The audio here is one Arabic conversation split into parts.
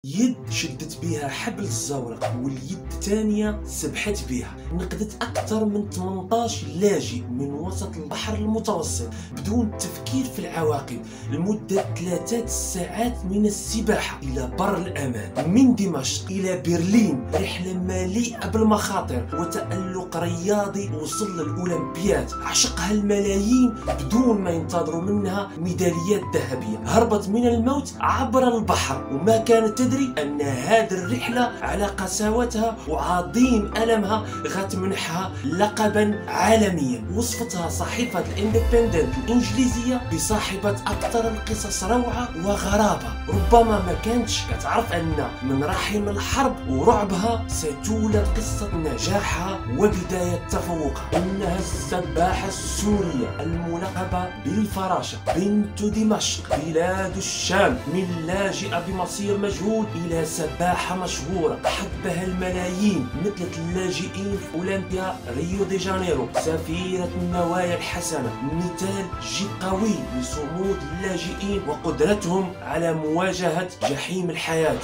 يد شدت بها حبل الزورق واليد الثانية سبحت بها. نقدت أكثر من 18 لاجئ من وسط البحر المتوسط بدون التفكير في العواقب لمدة 3 ساعات من السباحة إلى بر الأمان. من دمشق إلى برلين، رحلة مليئة بالمخاطر وتألق رياضي وصل للأولمبياد عشقها الملايين بدون ما ينتظروا منها ميداليات ذهبية. هربت من الموت عبر البحر وما كانت تدري أن هذه الرحلة على قساوتها وعظيم ألمها غتمنحها لقبا عالميا. وصفتها صحيفة الاندبندنت الإنجليزية بصاحبة أكثر القصص روعة وغرابة. ربما ما كانتش كتعرف أن من رحم الحرب ورعبها ستولد قصة نجاحها وبداية تفوقها. إنها السباحة السورية الملقبة بالفراشة، بنت دمشق بلاد الشام، من لاجئة بمصير مجهول إلى سباحة مشهورة أحبها الملايين مثل اللاجئين في أولمبيا ريو دي جانيرو. سفيرة النوايا الحسنة، مثال جد قوي لصمود اللاجئين وقدرتهم على مواجهة جحيم الحياة.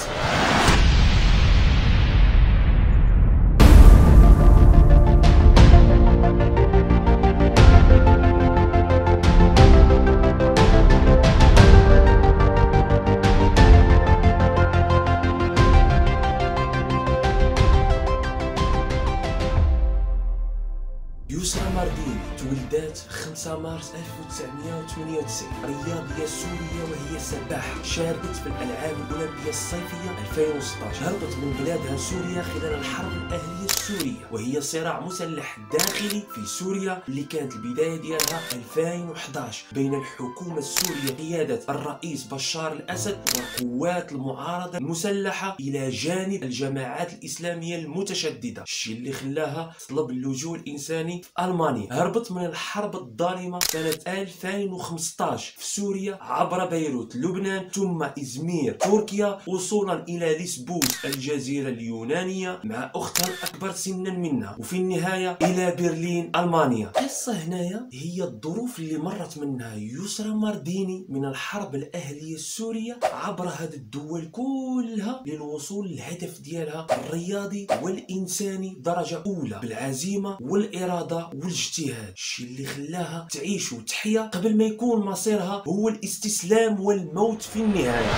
يسرى مارديني تولدت 5 مارس 1998، رياضية سورية وهي سباحة. شاركت في الألعاب الأولمبية الصيفية 2016. هربت من بلادها سوريا خلال الحرب الأهلية السورية، وهي صراع مسلح داخلي في سوريا اللي كانت البداية ديالها 2011 بين الحكومة السورية قيادة الرئيس بشار الأسد وقوات المعارضة المسلحة إلى جانب الجماعات الإسلامية المتشددة، الشيء اللي خلاها تطلب اللجوء الإنساني في ألمانيا. هربت من الحرب الظالمة سنة 2015 في سوريا عبر بيروت لبنان ثم إزمير تركيا وصولا إلى ليسبوس الجزيرة اليونانية مع أختها الأكبر سنا منها، وفي النهاية إلى برلين ألمانيا. قصة هنايا هي الظروف اللي مرت منها يسرى مارديني من الحرب الأهلية السورية عبر هذه الدول كلها للوصول للهدف ديالها الرياضي والإنساني درجة أولى بالعزيمة والإرادة والاجتهاد، الشيء اللي خلاها تعيش وتحيا قبل ما يكون مصيرها هو الاستسلام والموت في النهاية.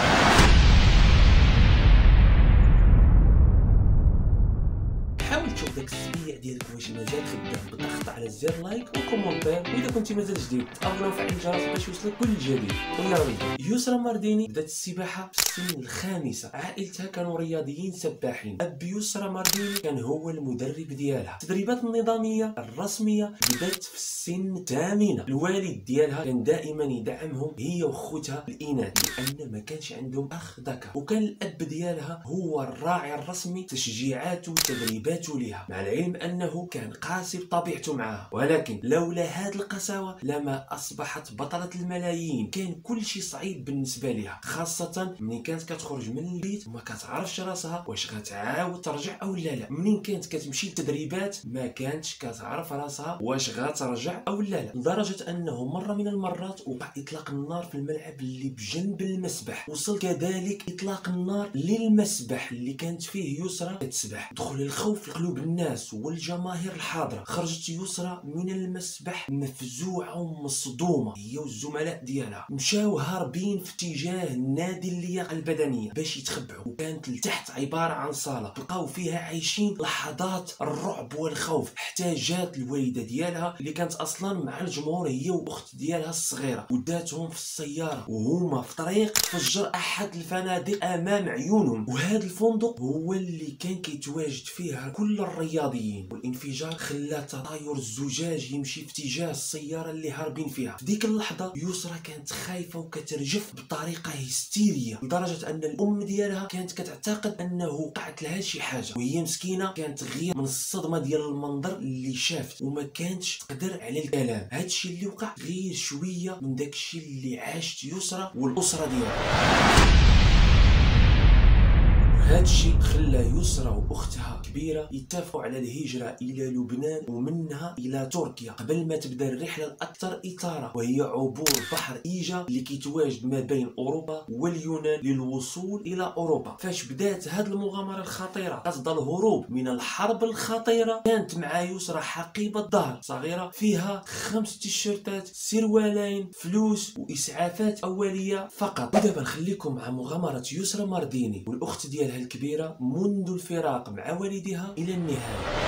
حاول تشوف داك السبيع ديالك واش مازال خدام بالضغط على زر لايك وكومونتير، واذا كنتي مازال جديد تابونا وفعل الجرس باش يوصلك كل جديد. ويلا بينا. يسرى مارديني بدات السباحه في السن الخامسه. عائلتها كانوا رياضيين سباحين. اب يسرى مارديني كان هو المدرب ديالها. التدريبات النظاميه الرسميه بدات في السن الثامنه. الوالد ديالها كان دائما يدعمهم هي واخوتها الاناث لان ما كانش عندهم اخ ذكر، وكان الاب ديالها هو الراعي الرسمي تشجيعاته وتدريباته لها، مع العلم انه كان قاسي بطبيعته معها. ولكن لولا هاد القساوه لما اصبحت بطله الملايين. كان كل شيء صعيب بالنسبه لها، خاصه منين كانت كتخرج من البيت وما كتعرفش راسها واش غتعاود ترجع او لا. منين كانت كتمشي للتدريبات ما كانتش كتعرف راسها واش غترجع او لا، لدرجه انه مره من المرات وقع اطلاق النار في الملعب اللي بجنب المسبح. وصل كذلك اطلاق النار للمسبح اللي كانت فيه يسرى كتسبح. دخل الخوف في قلوب الناس والجماهير الحاضره. خرجت يسرى من المسبح مفزوعه ومصدومه، هي والزملاء ديالها مشاو هاربين في اتجاه نادي اللياقه البدنيه باش يتخبعوا. وكانت لتحت عباره عن صاله بقاو فيها عايشين لحظات الرعب والخوف، حتى جات الوالده ديالها اللي كانت اصلا مع الجمهور هي واخت ديالها الصغيره، وداتهم في السياره وهما في طريق تفجر احد الفنادق امام عيونهم. وهذا الفندق هو اللي كان كيتواجد فيها كل الرياضيين، والانفجار خلى تطاير الزجاج يمشي في اتجاه السياره اللي هاربين فيها. في ديك اللحظه يسرى كانت خايفه وكترجف بطريقه هستيريه لدرجه ان الام ديالها كانت كتعتقد انه وقعت لها شي حاجه، وهي مسكينه كانت غير من الصدمه ديال المنظر اللي شافت وما كانتش تقدر على الكلام. هادشي اللي وقع غير شويه من داكشي اللي عاشت يسرى والاسره ديالها. هادشي خلى يسرى واختها كبيرة يتفقوا على الهجرة الى لبنان ومنها الى تركيا قبل ما تبدا الرحلة الاكثر اثارة، وهي عبور بحر ايجا اللي كيتواجد ما بين اوروبا واليونان للوصول الى اوروبا. فاش بدات هاد المغامرة الخطيرة قصد الهروب من الحرب الخطيرة، كانت مع يسرى حقيبة ظهر صغيرة فيها 5 تيشيرتات، سروالين، فلوس واسعافات اولية فقط. ودابا نخليكم مع مغامرة يسرى مارديني والاخت ديالها الكبيرة منذ الفراق مع والدها الى النهاية.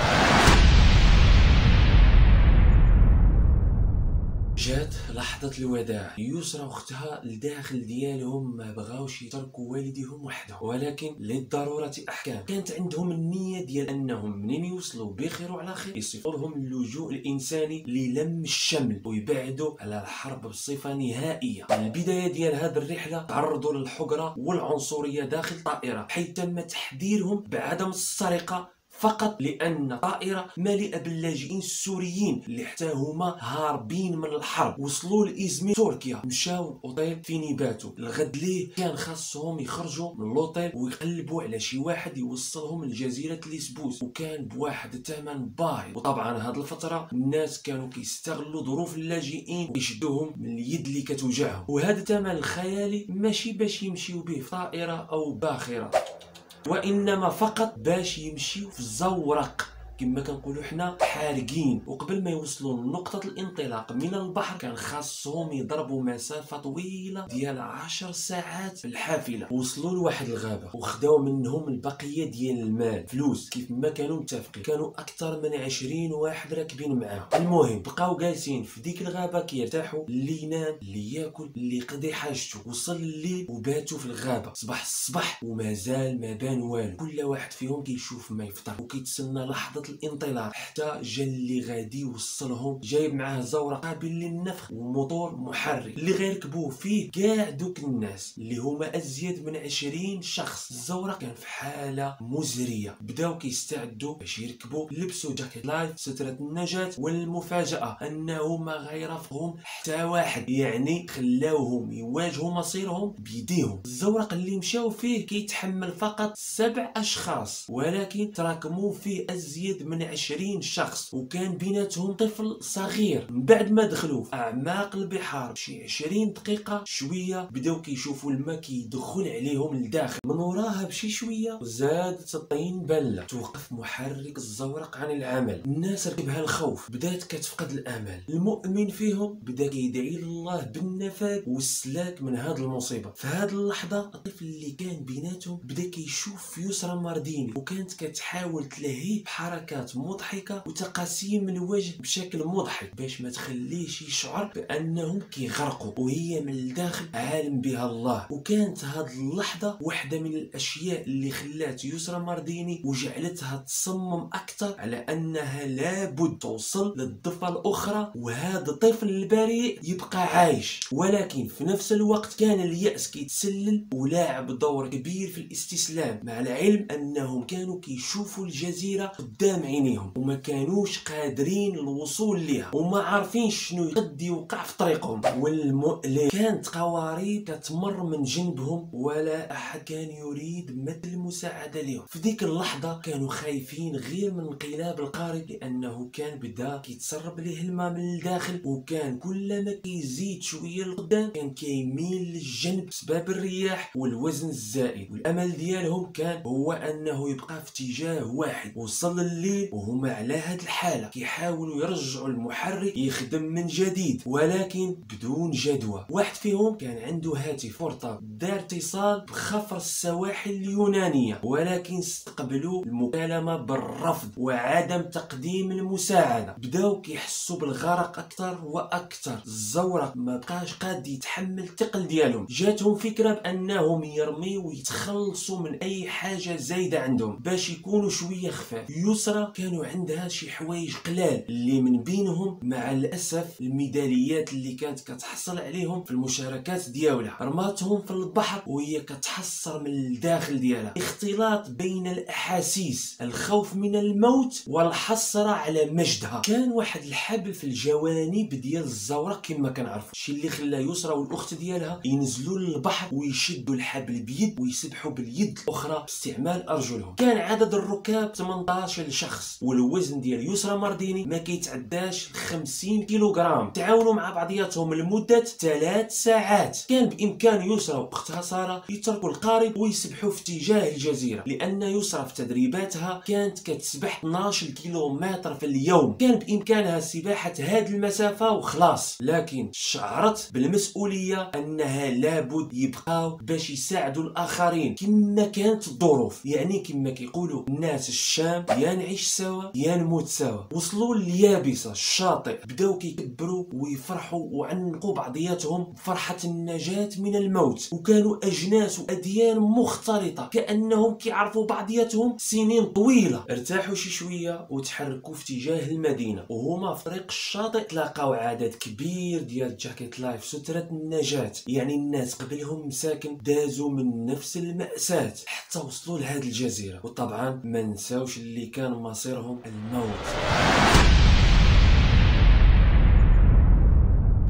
جات لحظة الوداع. يسرى واختها الداخل ديالهم ما بغاوش يتركوا والديهم وحدهم، ولكن للضرورة احكام. كانت عندهم النية ديال انهم منين يوصلوا بخير وعلى خير يصيفوا لهم اللجوء الانساني للم الشمل ويبعدوا على الحرب بصفة نهائية. البداية ديال هذه الرحلة تعرضوا للحقرة والعنصرية داخل الطائرة، حيث تم تحذيرهم بعدم السرقة فقط لان طائره مليئه باللاجئين السوريين اللي حتى هما هاربين من الحرب. وصلوا لازمير تركيا، مشاو الاوتيل فين يباتوا. الغد ليه كان خاصهم يخرجوا من الاوتيل ويقلبوا على شي واحد يوصلهم لجزيره ليسبوس، وكان بواحد الثمن باهظ. وطبعا هاد الفتره الناس كانوا كيستغلوا ظروف اللاجئين ويشدوهم من اليد اللي كتوجعهم، وهذا الثمن الخيالي ماشي باش يمشيو به في طائره او باخره، وانما فقط باش يمشيو في الزورق كما كنقولوا حنا حارقين. وقبل ما يوصلوا لنقطة الانطلاق من البحر كان خاصهم يضربوا مسافة طويلة ديال 10 ساعات في الحافلة. وصلوا لواحد الغابة وخداو منهم البقية ديال المال، فلوس كيف ما كانوا متفقين. كانوا اكثر من 20 واحد راكبين معاهم. المهم بقاو جالسين في ديك الغابة كيرتاحوا، اللي ينام اللي ياكل اللي يقضي حاجته. وصل الليل وباتوا في الغابة. صباح الصباح ومازال ما بان والو. كل واحد فيهم كيشوف ما يفطر وكيتسنى لحظة الانطلاق، حتى جا اللي غادي يوصلهم جايب معاه زورق قابل للنفخ وموتور محرك اللي غيركبوه فيه كاع دوك الناس اللي هما ازيد من 20 شخص. الزورق كان في حاله مزريه، بداو كيستعدوا باش يركبوا، لبسوا جاكيت لايف سترة النجاة، والمفاجاه انه ما غيرافقهم حتى واحد، يعني خلاوهم يواجهوا مصيرهم بيديهم. الزورق اللي مشاو فيه كيتحمل فقط 7 اشخاص، ولكن تراكموا فيه ازيد من 20 شخص، وكان بيناتهم طفل صغير. من بعد ما دخلوا في اعماق البحار شي 20 دقيقه شويه بداو كيشوفوا الماء كيدخل عليهم لداخل. من وراها بشي شويه زادت الطين بله، توقف محرك الزورق عن العمل. الناس ركبها الخوف، بدات كتفقد الامل. المؤمن فيهم بدا كيدعي لله بالنفاذ والسلاك من هاد المصيبه. في هاد اللحظه الطفل اللي كان بيناتهم بدا كيشوف في يسرى مارديني، وكانت كتحاول تلهيه بحركات مضحكه وتقاسيم الوجه بشكل مضحك باش ما تخليش يشعر بانهم كيغرقوا، وهي من الداخل عالم بها الله. وكانت هاد اللحظه واحده من الاشياء اللي خلات يسرى مارديني وجعلتها تصمم اكثر على انها لابد توصل للضفه الاخرى وهذا الطفل البريء يبقى عايش. ولكن في نفس الوقت كان اليأس كيتسلل ولاعب دور كبير في الاستسلام، مع العلم انهم كانوا كيشوفوا الجزيره قدام عينيهم وما كانوش قادرين الوصول ليها وما عارفين شنو قد يوقع في طريقهم. والمؤلم كانت قوارير كتمر من جنبهم ولا احد كان يريد مد المساعده لهم. في ديك اللحظه كانوا خايفين غير من انقلاب القارب، لانه كان بدا كيتسرب ليه الماء من الداخل، وكان كلما كيزيد شويه لقدام كان كيميل للجنب بسبب الرياح والوزن الزائد. والامل ديالهم كان هو انه يبقى في اتجاه واحد. وصل الليل وهما على هاد الحاله كيحاولوا يرجعوا المحرك يخدم من جديد، ولكن بدون جدوى. واحد فيهم كان عنده هاتف بورتابل دار اتصال بخفر السواحل اليونانيه، ولكن استقبلوا المكالمه بالرفض وعدم تقديم المساعده. بداو كيحسوا بالغرق اكثر واكثر. الزورق ما بقاش قاد يتحمل الثقل ديالهم. جاتهم فكره بانهم يرميوا ويتخلصوا من اي حاجه زايده عندهم باش يكونوا شويه خفاف. يسرى يسرا كانوا عندها شي حوايج قلال اللي من بينهم مع الاسف الميداليات اللي كانت كتحصل عليهم في المشاركات ديالها. رماتهم في البحر وهي كتحسر من الداخل ديالها، اختلاط بين الاحاسيس، الخوف من الموت والحسره على مجدها. كان واحد الحبل في الجوانب ديال الزورق كما كنعرفوا، الشيء اللي خلى يسرا والاخت ديالها ينزلوا للبحر ويشدوا الحبل بيد ويسبحوا باليد الاخرى باستعمال ارجلهم. كان عدد الركاب 18 شخص، والوزن ديال يسرا مارديني ما كيتعداش 50 كيلوغرام. تعاونوا مع بعضياتهم لمده 3 ساعات. كان بامكان يسرا واختها ساره يتركوا القارب ويسبحوا في اتجاه الجزيره، لان يسرا في تدريباتها كانت كتسبح 12 كيلومتر في اليوم. كان بامكانها سباحه هذه المسافه وخلاص، لكن شعرت بالمسؤوليه انها لابد يبقاو باش يساعدوا الاخرين كما كانت الظروف. يعني كما كيقولوا الناس الشام، يا نعيش سوا يا نموت سوا. وصلوا لليابسه الشاطئ، بداو كيكبروا ويفرحوا وعنقوا بعضياتهم بفرحه النجاه من الموت. وكانوا اجناس واديان مختلطه كانهم كيعرفوا بعضياتهم سنين طويله. ارتاحوا شي شويه وتحركوا في اتجاه المدينه، وهما في طريق الشاطئ تلاقاو عدد كبير ديال جاكيت لايف سترة النجاة. يعني الناس قبلهم مساكن دازوا من نفس المأساة حتى وصلوا لهذه الجزيرة، وطبعا ما نساوش اللي كان مصيرهم الموت.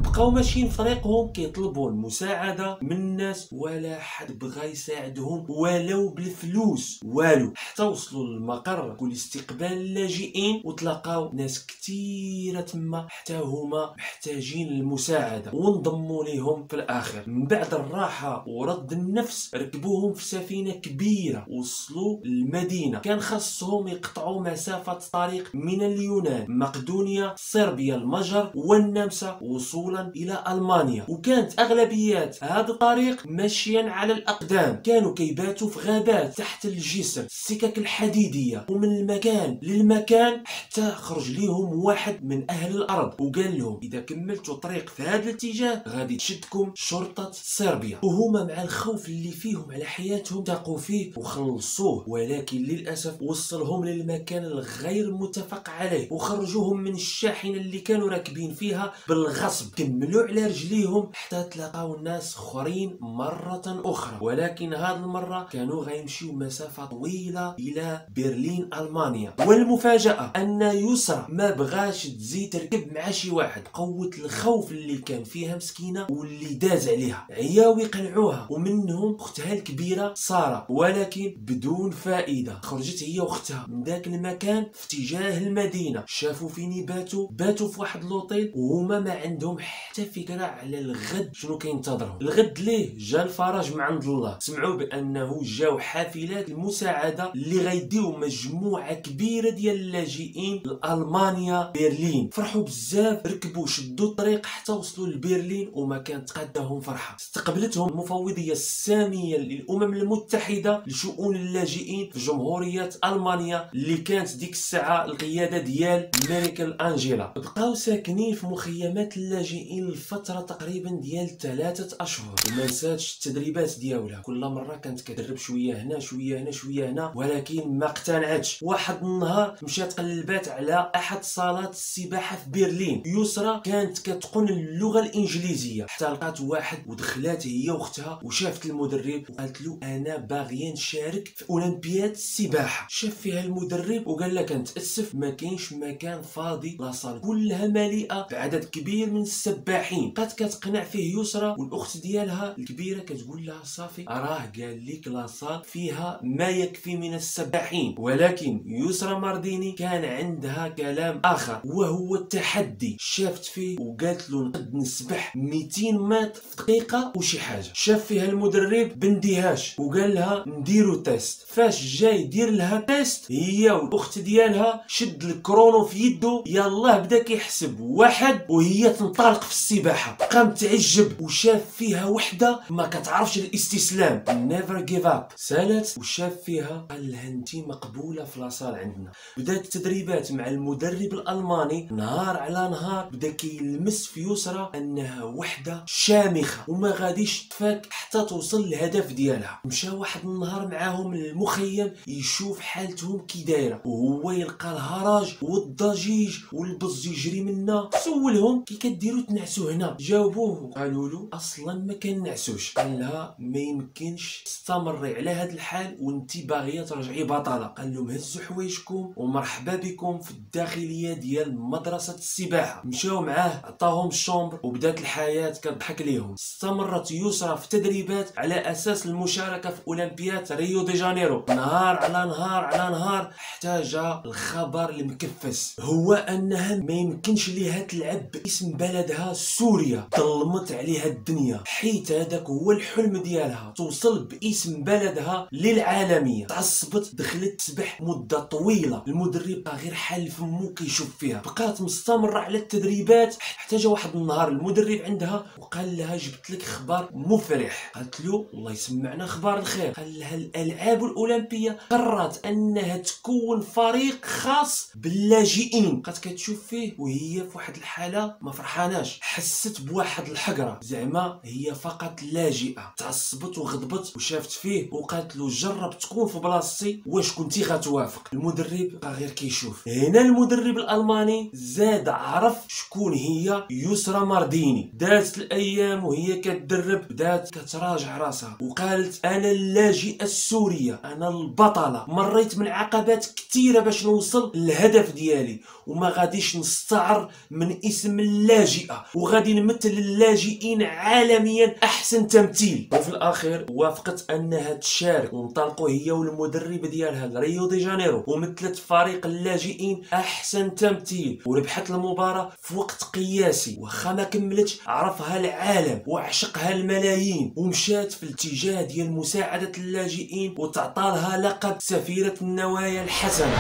بقاو ماشيين في طريقهم كيطلبوا المساعده من الناس، ولا حد بغى يساعدهم ولو بالفلوس والو، حتى وصلوا للمقر كل استقبال اللاجئين وتلاقاو ناس كثيره تما حتى هما محتاجين المساعده، وانضموا ليهم في الاخر. من بعد الراحه ورد النفس ركبوهم في سفينه كبيره وصلوا للمدينه. كان خاصهم يقطعوا مسافه طريق من اليونان، مقدونيا، صربيا، المجر والنمسا، وصولا الى المانيا. وكانت اغلبيات هذا الطريق ماشيا على الاقدام، كانوا كيباتوا في غابات تحت الجسر، السكك الحديديه. ومن المكان للمكان حتى خرج ليهم واحد من اهل الارض وقال لهم اذا كملتوا طريق في هذا الاتجاه غادي تشدكم شرطه صربيا. وهما مع الخوف اللي فيهم على حياتهم تاقوا فيه وخلصوه، ولكن للاسف وصلهم للمكان الغير متفق عليه وخرجوهم من الشاحنه اللي كانوا راكبين فيها بالغصب. كملوا على رجليهم حتى تلاقاو الناس اخرين مره اخرى، ولكن هذه المره كانوا غيمشيو مسافه طويله الى برلين المانيا. والمفاجاه ان يسرا ما بغاش تزيد تركب مع شي واحد، قوه الخوف اللي كان فيها مسكينه واللي داز عليها. عياو يقنعوها ومنهم اختها الكبيره ساره، ولكن بدون فائده. خرجت هي واختها من ذاك المكان في اتجاه المدينه. شافوا فين باتوا في واحد لوطيل وهما ما عندهم حتى فكره على الغد شنو كينتظرهم. الغد ليه جا الفرج من عند الله، سمعوا بانه جاو حافلات المساعده اللي غيديو مجموعه كبيره ديال اللاجئين لالمانيا برلين. فرحوا بزاف، ركبوا شدوا الطريق حتى وصلوا لبرلين وما كانت قادهم فرحه. استقبلتهم المفوضيه الساميه للامم المتحده لشؤون اللاجئين في جمهوريه المانيا اللي كانت ديك الساعه القياده ديال ميركل انجيلا. بقاو ساكنين في مخيمات اللاجئين لفتره تقريبا ديال 3 اشهر، وما نساتش التدريبات ديالها. كل مره كانت كتدرب شويه هنا شويه هنا شويه هنا، ولكن ما اقتنعتش. واحد النهار مشات قلبات على احد صالات السباحه في برلين. يسرا كانت كتقن اللغه الانجليزيه حتى لقات واحد ودخلات هي واختها وشافت المدرب وقالت له انا باغيه نشارك في اولمبياد السباحه. شاف فيها المدرب وقال لك نتاسف ما كاينش مكان فاضي، لا صال كلها مليئه بعدد كبير من السباحين. بقات كتقنع فيه يسرا، والاخت ديالها الكبيره كتقول لها صافي راه قال لك لا صال فيها ما يكفي من السباحين. ولكن يسرا مارديني كان عندها كلام اخر وهو التحدي. شافت فيه وقالت له نقد نسبح 200 متر في دقيقه وشي حاجه. شاف فيها المدرب باندهاش وقال لها نديرو تيست. فاش جاي يدير لها تيست هي والاخت ديالها شد الكرونو في يده، يلاه بدا كيحسب واحد وهي تنطلق في السباحة، قام تعجب وشاف فيها وحدة ما كتعرفش الاستسلام، never give up. سالت وشاف فيها قال لها انتي مقبولة في لاصال عندنا. بدات التدريبات مع المدرب الألماني، نهار على نهار بدا كيلمس في يسرى انها وحدة شامخة وما غاديش تفاك حتى توصل للهدف ديالها. مشى واحد النهار معاهم للمخيم يشوف حالتهم كي دايره، وهو يلقى الهرج والضجيج والبز يجري منا. سولهم كي كديروا تنعسوا هنا؟ جاوبوه قالوا له اصلا ما كنعسوش. قال لها ما يمكنش تستمري على هذا الحال وانتي باغيه ترجعي بطله. قال لهم هزوا حوايجكم ومرحبا بكم في الداخليه ديال مدرسه السباحه. مشاو معاه عطاهم الشومبر وبدات الحياه كتضحك ليهم. استمرت يسرى في تدريبات على اساس المشاركه في اولمبياد ريو دي جانيرو. نهار على نهار على نهار حتى جا الخبر المكفس، هو انها ما يمكنش ليها تلعب باسم بلدها سوريا. ظلمت عليها الدنيا حيت هذاك هو الحلم ديالها، توصل باسم بلدها للعالميه. تعصبت دخلت تسبح مده طويله، المدرب بقى غير حال فمو كيشوف فيها. بقات مستمره على التدريبات حتى جا واحد النهار المدرب عندها وقال لها جبت لك خبر مفرح. قالت له الله يسمعنا خبر الخير. قال لها الالعاب الاولمبيه قررت انها تكون فريق خاص باللاجئين. بقات كتشوف فيه وهي في واحد الحاله ما فرحاناش، حست بواحد الحقره زعما هي فقط لاجئه. تعصبت وغضبت وشافت فيه وقالت له جرب تكون في بلاصتي واش كنتي غتوافق. المدرب بقى غير كيشوف. هنا المدرب الالماني زاد عرف شكون هي يسرى مارديني. دازت الايام وهي كتدرب بدات كتراجع راسها وقالت انا اللاجئه السوريه، انا البطله. مريت من عقبات كثيره باش نوصل للهدف ديالي وما غاديش نستعر من اسم اللاجئه، وغادي نمثل اللاجئين عالميا احسن تمثيل. وفي الاخير وافقت انها تشارك وانطلقوا هي والمدرب ديالها لريو دي جانيرو ومثلت فريق اللاجئين احسن تمثيل وربحت المباراه في وقت قياسي. واخا ما كملتش عرفها العالم وعشقها الملايين ومشات في الاتجاه ديال مساعده اللاجئين وتعطى لها لقب سفيرة النوايا الحسنة.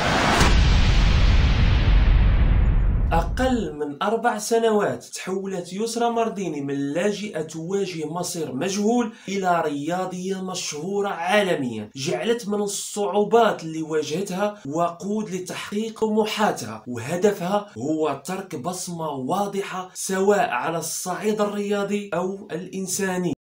أقل من 4 سنوات تحولت يسرى مارديني من لاجئة تواجه مصير مجهول إلى رياضية مشهورة عالميا. جعلت من الصعوبات اللي واجهتها وقود لتحقيق طموحاتها، وهدفها هو ترك بصمة واضحة سواء على الصعيد الرياضي أو الإنساني.